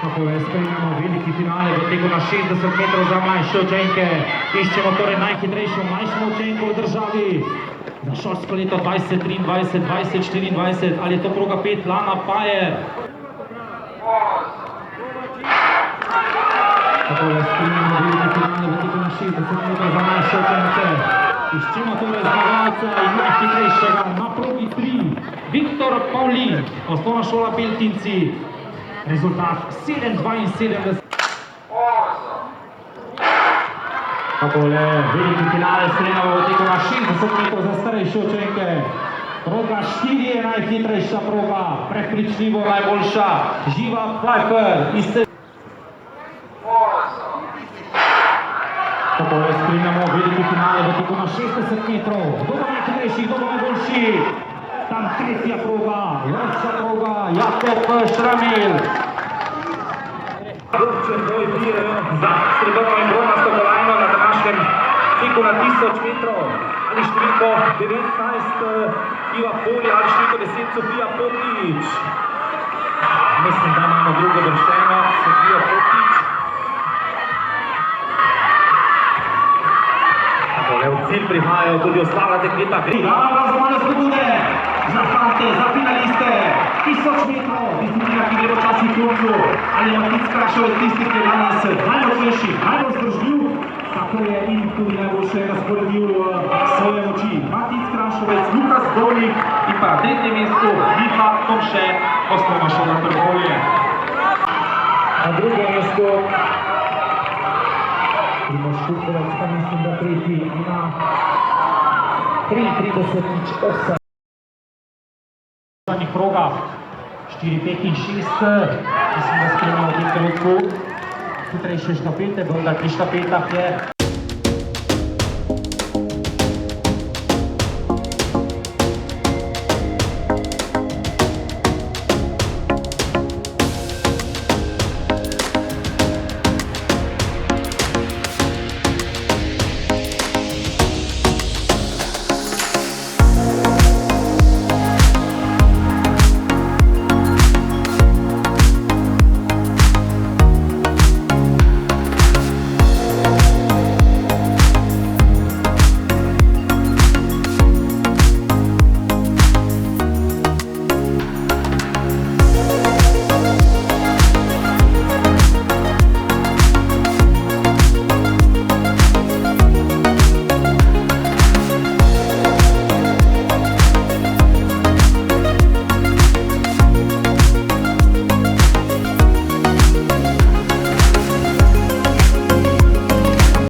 Takole spremljamo veliki finale v tegu na 60 metrov za mlajše učenke. Iščemo torej najhitrejšo mlajšo učenko v državi. Za šolsko leto 2023-2024, ali je to proga 5 Lana Pajer. Takole spremljamo veliki finale v tegu na 60 metrov za mlajše učence. Iščemo torej zmagalca in najhitrejšega na progi 3. Viktor Pavlin, osnovna šola Beltinci. Rezultat 7:72. Takole veliki finale spremljamo v tegu na 60 metrov za starejše učenke. Proga 4 je najhitrejša proga, prepričljivo najboljša. Živa Pfeiffer iz Takole spremljamo veliki finale v tegu na 60 metrov. Kdo bo najhitrejši, kdo bo najboljši? Tam tretja proga, vrsta proga, Jakob Šramil. Vrčen boj bijejo za srebrno in bronasto kolajno na današnjem teku na 1000 metrov. Ali številko 19 Iva Poli, ali številko 10 Sofija Potič. Mislim, da imamo drugo vrščeno Sofija Potič. Takole v cilj prihajajo tudi ostala dekleta. Dava razvojne spodbude za fante, za finaliste. 1000 metrov, disciplina, ki gre v časih koncu. Ali je Matic Krašovec tisti, ki je danes najmočnejši, najbolj zdržljiv. Tako je in tudi najboljše razporedil svoje moči. Matic Krašovec, Lukas Dolnik in pa na tretjem mestu Miha Tomše, osnovna šola Trbovlje. Na drugem mestu Primož Kukovec, pa mislim, da tretji na 33:8. V zadnjih progah 4, 5 in 6, mislim, da spremljamo v tem trenutku hitrejše štafete, vendar pri štafetah je